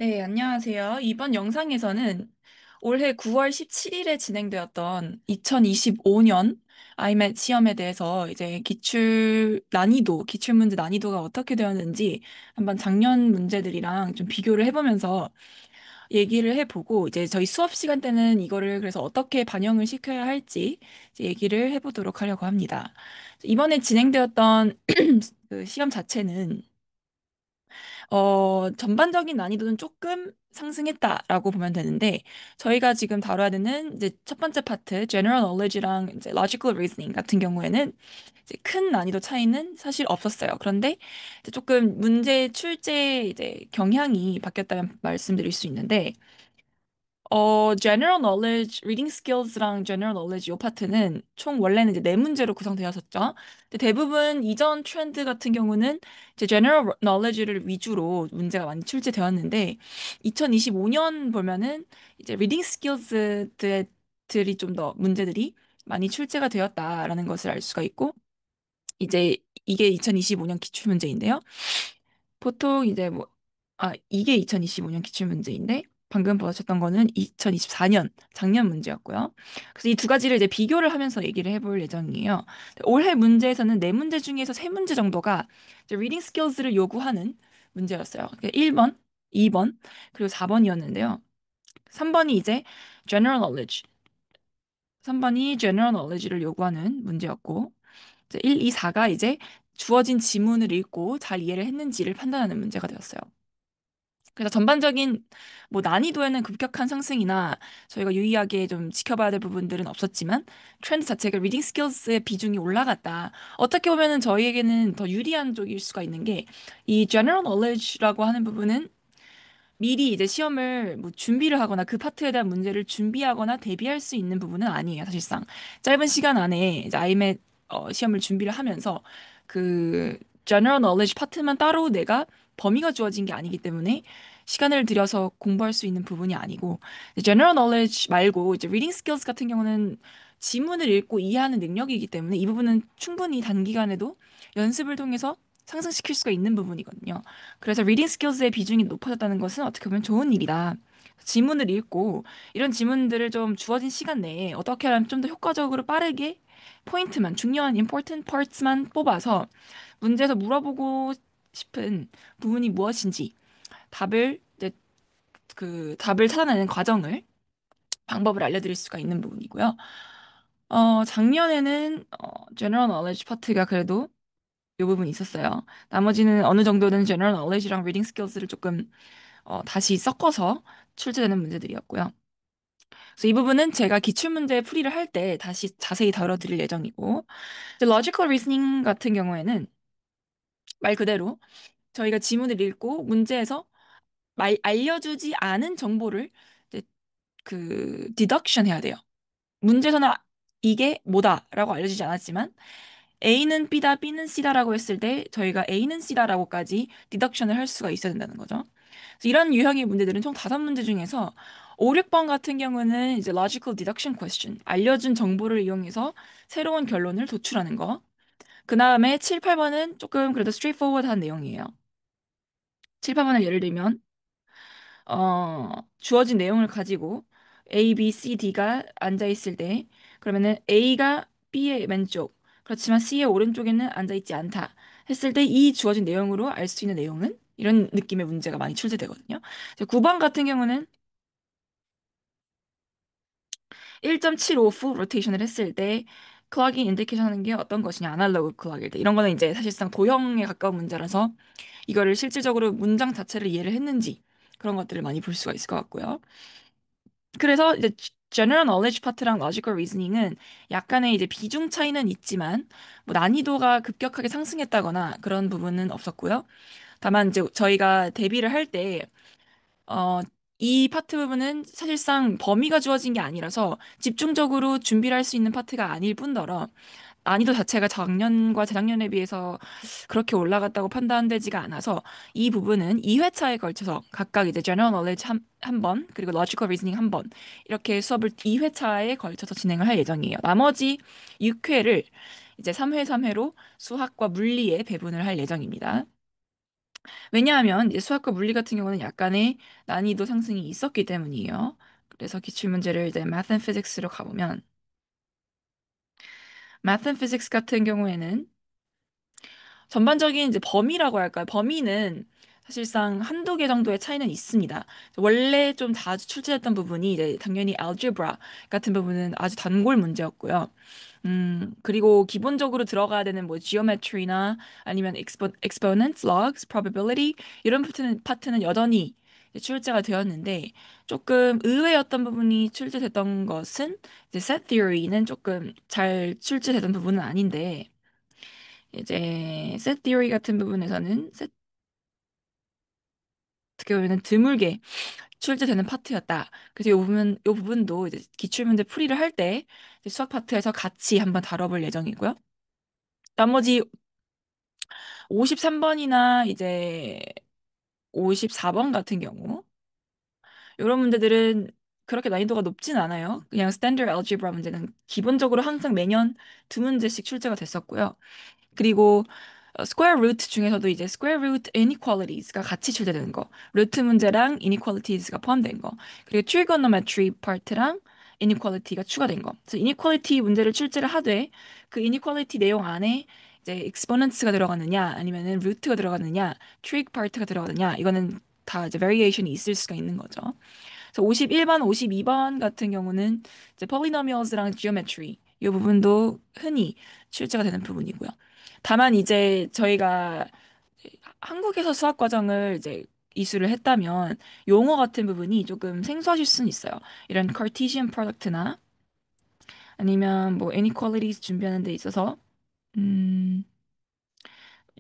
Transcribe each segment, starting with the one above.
네, 안녕하세요. 이번 영상에서는 올해 9월 17일에 진행되었던 2025년 아이맥 시험에 대해서 이제 기출문제 난이도가 어떻게 되었는지 한번 작년 문제들이랑 좀 비교를 해보면서 얘기를 해보고 이제 저희 수업 시간 때는 이거를 그래서 어떻게 반영을 시켜야 할지 이제 얘기를 해보도록 하려고 합니다. 이번에 진행되었던 그 시험 자체는 전반적인 난이도는 조금 상승했다라고 보면 되는데, 저희가 지금 다뤄야 되는 이제 첫 번째 파트, General Knowledge랑 이제 Logical Reasoning 같은 경우에는 이제 큰 난이도 차이는 사실 없었어요. 그런데 이제 조금 문제 출제 이제 경향이 바뀌었다면 말씀드릴 수 있는데, General Knowledge, Reading Skills랑 General Knowledge 이 파트는 총 원래는 이제 네 문제로 구성되었었죠. 근데 대부분 이전 트렌드 같은 경우는 이제 General Knowledge를 위주로 문제가 많이 출제되었는데 2025년 보면은 이제 Reading Skills들이 좀 더 문제들이 많이 출제가 되었다라는 것을 알 수가 있고 이제 이게 2025년 기출문제인데요. 보통 이제 뭐, 이게 2025년 기출문제인데, 방금 보셨던 거는 2024년, 작년 문제였고요. 그래서 이 두 가지를 이제 비교를 하면서 얘기를 해볼 예정이에요. 올해 문제에서는 네 문제 중에서 세 문제 정도가 이제 리딩 스킬스를 요구하는 문제였어요. 1번, 2번, 그리고 4번이었는데요. 3번이 이제 general knowledge, 3번이 general knowledge를 요구하는 문제였고, 이제 1, 2, 4가 이제 주어진 지문을 읽고 잘 이해를 했는지를 판단하는 문제가 되었어요. 그래서 전반적인 뭐 난이도에는 급격한 상승이나 저희가 유의하게 좀 지켜봐야 될 부분들은 없었지만 트렌드 자체가 리딩 스킬스의 비중이 올라갔다. 어떻게 보면은 저희에게는 더 유리한 쪽일 수가 있는 게 이 general knowledge라고 하는 부분은 미리 이제 시험을 뭐 준비를 하거나 그 파트에 대한 문제를 준비하거나 대비할 수 있는 부분은 아니에요, 사실상. 짧은 시간 안에 이제 아이맥 시험을 준비를 하면서 그 general knowledge 파트만 따로 내가 범위가 주어진 게 아니기 때문에 시간을 들여서 공부할 수 있는 부분이 아니고 general knowledge 말고 이제 reading skills 같은 경우는 지문을 읽고 이해하는 능력이기 때문에 이 부분은 충분히 단기간에도 연습을 통해서 상승시킬 수가 있는 부분이거든요. 그래서 리딩 스킬스의 비중이 높아졌다는 것은 어떻게 보면 좋은 일이다. 지문을 읽고 이런 지문들을 좀 주어진 시간 내에 어떻게 하면 좀 더 효과적으로 빠르게 포인트만, 중요한 important parts만 뽑아서 문제에서 물어보고 싶은 부분이 무엇인지 답을 이제 그 답을 찾아내는 과정을 방법을 알려드릴 수가 있는 부분이고요. 작년에는 general knowledge 파트가 그래도 이 부분이 있었어요. 나머지는 어느 정도는 general knowledge랑 reading skills를 조금 다시 섞어서 출제되는 문제들이었고요. 그래서 이 부분은 제가 기출문제 풀이를 할 때 다시 자세히 다뤄드릴 예정이고, 이제 logical reasoning 같은 경우에는 말 그대로 저희가 지문을 읽고 문제에서 알려주지 않은 정보를 이제 deduction 해야 돼요. 문제에서는 이게 뭐다라고 알려주지 않았지만 A는 B다, B는 C다라고 했을 때 저희가 A는 C다라고까지 디덕션을 할 수가 있어야 된다는 거죠. 그래서 이런 유형의 문제들은 총 5문제 중에서 5, 6번 같은 경우는 이제 logical deduction question, 알려준 정보를 이용해서 새로운 결론을 도출하는 거. 그 다음에 7, 8번은 조금 그래도 straightforward한 내용이에요. 7, 8번을 예를 들면 주어진 내용을 가지고 A, B, C, D가 앉아 있을 때 그러면은 A가 B의 왼쪽 그렇지만 C의 오른쪽에는 앉아 있지 않다 했을 때 이 주어진 내용으로 알 수 있는 내용은 이런 느낌의 문제가 많이 출제되거든요. 9번 같은 경우는 1.75 full rotation을 했을 때 클락이 인디케이션 하는 게 어떤 것이냐 아날로그 클락일 때 이런 거는 이제 사실상 도형에 가까운 문제라서 이거를 실질적으로 문장 자체를 이해를 했는지 그런 것들을 많이 볼 수가 있을 것 같고요. 그래서 이제 general knowledge 파트랑 logical reasoning은 약간의 이제 비중 차이는 있지만 뭐 난이도가 급격하게 상승했다거나 그런 부분은 없었고요. 다만 이제 저희가 대비를 할 때 이 파트 부분은 사실상 범위가 주어진 게 아니라서 집중적으로 준비를 할 수 있는 파트가 아닐 뿐더러 난이도 자체가 작년과 재작년에 비해서 그렇게 올라갔다고 판단되지가 않아서 이 부분은 2회차에 걸쳐서 각각 이제 general knowledge 한 번, 그리고 logical reasoning 한 번, 이렇게 수업을 2회차에 걸쳐서 진행을 할 예정이에요. 나머지 6회를 이제 3회, 3회로 수학과 물리에 배분을 할 예정입니다. 왜냐하면 이제 수학과 물리 같은 경우는 약간의 난이도 상승이 있었기 때문이에요. 그래서 기출문제를 이제 Math and Physics로 가보면 Math and Physics 같은 경우에는 전반적인 이제 범위라고 할까요? 범위는 사실상 한두 개 정도의 차이는 있습니다. 원래 좀 자주 출제했던 부분이 이제 당연히 algebra 같은 부분은 아주 단골 문제였고요. 그리고 기본적으로 들어가야 되는 뭐 geometry나 아니면 exponents, logs, probability 이런 파트는 여전히 이제 출제가 되었는데 조금 의외였던 부분이 출제됐던 것은 이제 set theory는 조금 잘 출제되던 부분은 아닌데 이제 set theory 같은 부분에서는 어떻게 보면 드물게 출제되는 파트였다. 그래서 이 부분도 이제 기출문제 풀이를 할 때 수학 파트에서 같이 한번 다뤄볼 예정이고요. 나머지 53번이나 이제 54번 같은 경우 이런 문제들은 그렇게 난이도가 높진 않아요. 그냥 스탠더드 알gebra 문제는 기본적으로 항상 매년 두 문제씩 출제가 됐었고요. 그리고 스퀘어 루트 중에서도 이제 스퀘어 루트 inequalities가 같이 출제되는 거, 루트 문제랑 inequalities가 포함된 거, 그리고 trigonometry 파트랑 inequality가 추가된 거. 그래서 inequality 문제를 출제를 하되 그 inequality 내용 안에 이제 exponents가 들어가느냐, 아니면은 루트가 들어가느냐, trig 파트가 들어가느냐, 이거는 다 이제 variation이 있을 수가 있는 거죠. 그래서 51번, 52번 같은 경우는 이제 polynomials랑 geometry 이 부분도 흔히 출제가 되는 부분이고요. 다만 이제 저희가 한국에서 수학 과정을 이제 이수를 했다면 용어 같은 부분이 조금 생소하실 수는 있어요. 이런 Cartesian product나 아니면 뭐 inequalities 준비하는 데 있어서 음,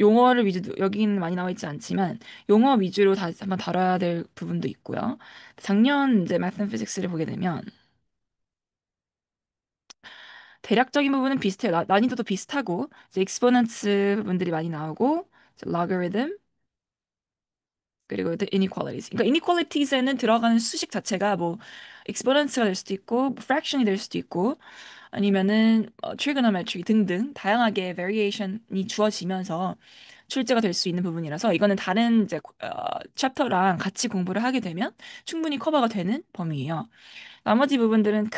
용어를 위주로 여기는 많이 나와 있지 않지만 용어 위주로 다 한번 다뤄야 될 부분도 있고요. 작년 이제 Math and Physics를 보게 되면 대략적인 부분은 비슷해요. 난이도도 비슷하고 이제 exponents 부분들이 많이 나오고 이제 logarithm 그리고 the inequalities. 그러니까 inequalities에는 들어가는 수식 자체가 뭐 exponents가 될 수도 있고 뭐 fraction이 될 수도 있고 아니면은 trigonometry 등등 다양하게 variation이 주어지면서 출제가 될 수 있는 부분이라서 이거는 다른 이제 챕터랑 같이 공부를 하게 되면 충분히 커버가 되는 범위예요. 나머지 부분들은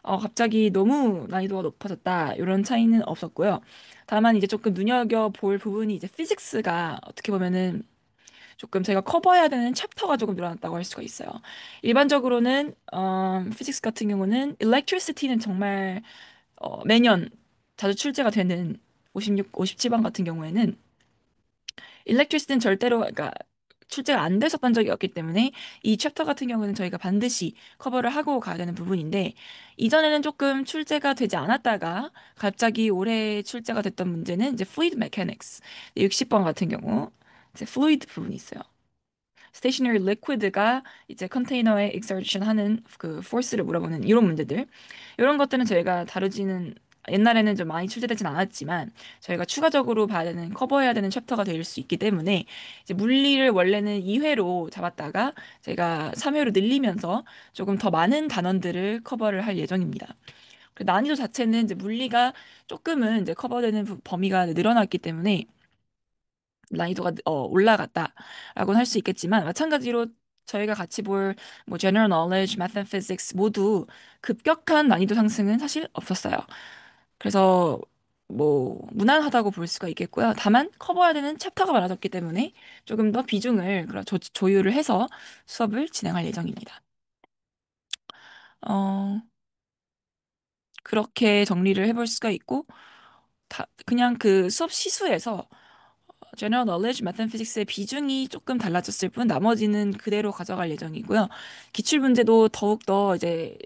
갑자기 너무 난이도가 높아졌다 이런 차이는 없었고요. 다만 이제 조금 눈여겨볼 부분이 이제 피직스가 어떻게 보면은 조금 제가 커버해야 되는 챕터가 조금 늘어났다고 할 수가 있어요. 일반적으로는 피직스 같은 경우는 electricity는 정말 매년 자주 출제가 되는 56, 57번 같은 경우에는 일렉트리시티는 절대로 그러니까 출제가 안 됐었던 적이 없기 때문에 이 챕터 같은 경우는 저희가 반드시 커버를 하고 가야 되는 부분인데 이전에는 조금 출제가 되지 않았다가 갑자기 올해 출제가 됐던 문제는 이제 fluid mechanics 60번 같은 경우 이제 fluid 부분이 있어요. stationary liquid가 이제 컨테이너에 exertion 하는 그 force를 물어보는 이런 문제들. 이런 것들은 저희가 다루지는 옛날에는 좀 많이 출제되진 않았지만 저희가 추가적으로 봐야 되는 커버해야 되는 챕터가 될 수 있기 때문에 이제 물리를 원래는 2회로 잡았다가 제가 3회로 늘리면서 조금 더 많은 단원들을 커버를 할 예정입니다. 그 난이도 자체는 이제 물리가 조금은 이제 커버되는 범위가 늘어났기 때문에 난이도가 올라갔다라고는 할 수 있겠지만 마찬가지로 저희가 같이 볼 뭐 general knowledge, math and physics 모두 급격한 난이도 상승은 사실 없었어요. 그래서 뭐 무난하다고 볼 수가 있겠고요. 다만 커버해야 되는 챕터가 많아졌기 때문에 조금 더 비중을 조율을 해서 수업을 진행할 예정입니다. 어, 그렇게 정리를 해볼 수가 있고 그냥 그 수업 시수에서 General Knowledge, Mathematics의 비중이 조금 달라졌을 뿐 나머지는 그대로 가져갈 예정이고요. 기출문제도 더욱더 이제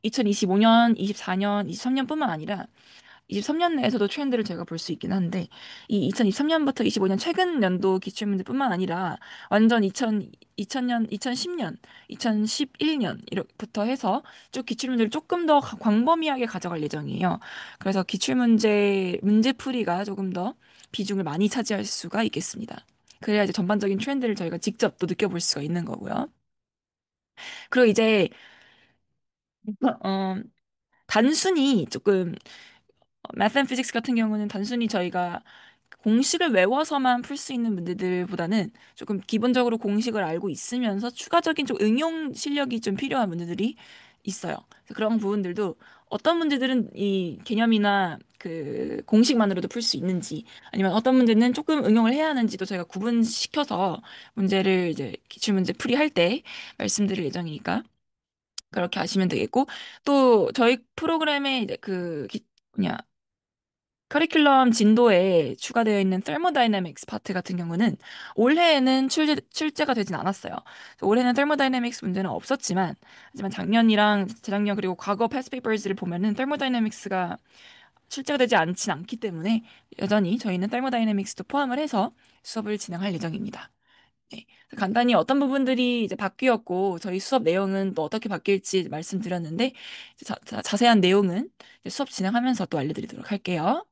2025년, 24년, 23년뿐만 아니라 23년 내에서도 트렌드를 저희가 볼 수 있긴 한데 이 2023년부터 25년 최근 연도 기출문제뿐만 아니라 완전 2000년, 2010년, 2011년부터 해서 쭉 기출문제를 조금 더 광범위하게 가져갈 예정이에요. 그래서 문제풀이가 조금 더 비중을 많이 차지할 수가 있겠습니다. 그래야 이제 전반적인 트렌드를 저희가 직접 또 느껴볼 수가 있는 거고요. 그리고 이제 어, 단순히 조금 math and physics 같은 경우는 단순히 저희가 공식을 외워서만 풀 수 있는 문제들보다는 조금 기본적으로 공식을 알고 있으면서 추가적인 좀 응용 실력이 좀 필요한 문제들이 있어요. 그래서 그런 부분들도 어떤 문제들은 이 개념이나 그 공식만으로도 풀 수 있는지 아니면 어떤 문제는 조금 응용을 해야 하는지도 저희가 구분시켜서 문제를 이제 기출문제 풀이할 때 말씀드릴 예정이니까 그렇게 하시면 되겠고 또 저희 프로그램에 이제 뭐냐 커리큘럼 진도에 추가되어 있는 thermodynamics 파트 같은 경우는 올해에는 출제가 되진 않았어요. 그래서 올해는 thermodynamics 문제는 없었지만, 하지만 작년이랑 재작년 그리고 과거 past papers를 보면은 thermodynamics가 출제가 되지 않진 않기 때문에 여전히 저희는 thermodynamics도 포함을 해서 수업을 진행할 예정입니다. 네. 그래서 간단히 어떤 부분들이 이제 바뀌었고 저희 수업 내용은 또 어떻게 바뀔지 말씀드렸는데 이제 자세한 내용은 이제 수업 진행하면서 또 알려드리도록 할게요.